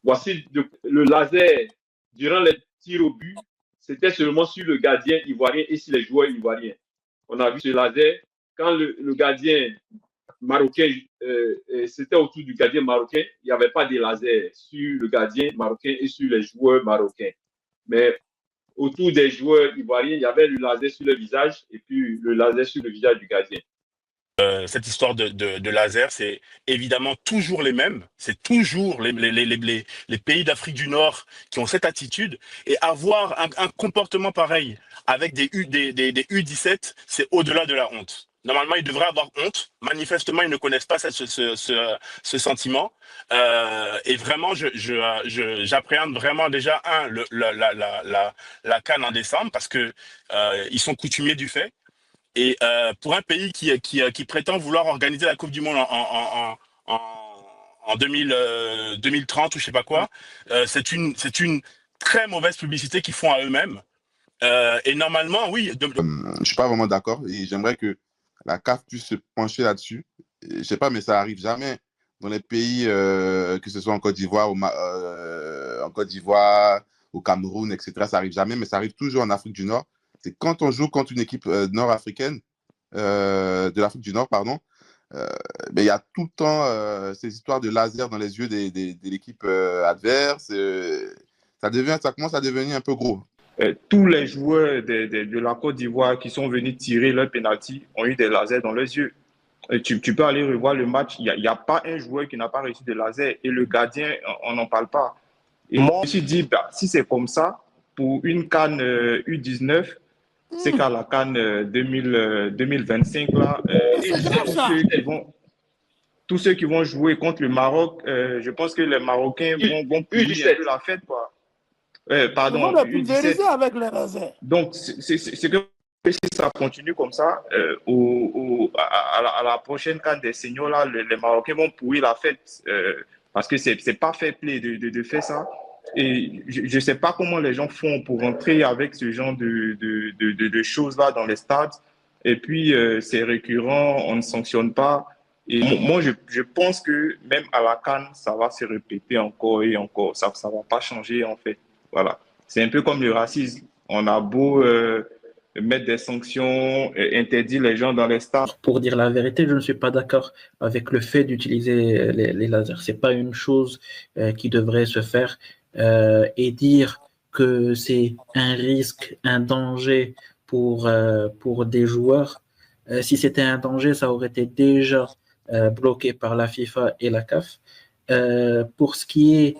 voici le laser durant les tirs au but, c'était seulement sur le gardien ivoirien et sur les joueurs ivoiriens. On a vu ce laser quand le gardien marocain, c'était autour du gardien marocain, il n'y avait pas de laser sur le gardien marocain et sur les joueurs marocains. Mais autour des joueurs ivoiriens, il y avait le laser sur le visage et puis le laser sur le visage du gardien. Cette histoire de laser, c'est évidemment toujours les mêmes. C'est toujours les pays d'Afrique du Nord qui ont cette attitude. Et avoir un comportement pareil avec des U17, c'est au-delà de la honte. Normalement, ils devraient avoir honte. Manifestement, ils ne connaissent pas ce sentiment. Et vraiment, j'appréhende vraiment déjà la CAN en décembre parce que ils sont coutumiers du fait. Et pour un pays qui prétend vouloir organiser la Coupe du Monde en 2030 ou je sais pas quoi, c'est une très mauvaise publicité qu'ils font à eux-mêmes. Et normalement, oui. Je suis pas vraiment d'accord et j'aimerais que la CAF puisse se pencher là-dessus. Je sais pas, mais ça arrive jamais dans les pays, que ce soit en Côte d'Ivoire, au Cameroun, etc. Ça arrive jamais, mais ça arrive toujours en Afrique du Nord. C'est quand on joue contre une équipe nord-africaine, de l'Afrique du Nord, pardon, mais il y a tout le temps ces histoires de laser dans les yeux de l'équipe adverse. Ça commence à devenir un peu gros. Tous les joueurs de la Côte d'Ivoire qui sont venus tirer leur penalty ont eu des lasers dans les yeux. Tu peux aller revoir le match, il n'y a pas un joueur qui n'a pas reçu de laser et le gardien, on n'en parle pas. Et moi, je me suis dit, bah, si c'est comme ça, pour une CAN U19, c'est qu'à la CAN 2025, là, tous ceux qui vont jouer contre le Maroc, je pense que les Marocains vont pourrir un peu la fête, quoi. Pardon, ils vont pulvériser avec les lasers. Donc, c'est que si ça continue comme ça, à la prochaine CAN des seniors, là, les Marocains vont pourrir la fête parce que c'est pas fair play de faire ça. Et je ne sais pas comment les gens font pour rentrer avec ce genre de choses-là dans les stades. Et puis, c'est récurrent, on ne sanctionne pas. Et moi, je pense que même à la CAN, ça va se répéter encore et encore. Ça ne va pas changer, en fait. Voilà. C'est un peu comme le racisme. On a beau mettre des sanctions, interdire les gens dans les stades. Pour dire la vérité, je ne suis pas d'accord avec le fait d'utiliser les lasers. C'est pas une chose qui devrait se faire. Et dire que c'est un risque, un danger pour des joueurs. Si c'était un danger, ça aurait été déjà bloqué par la FIFA et la CAF. Pour ce qui est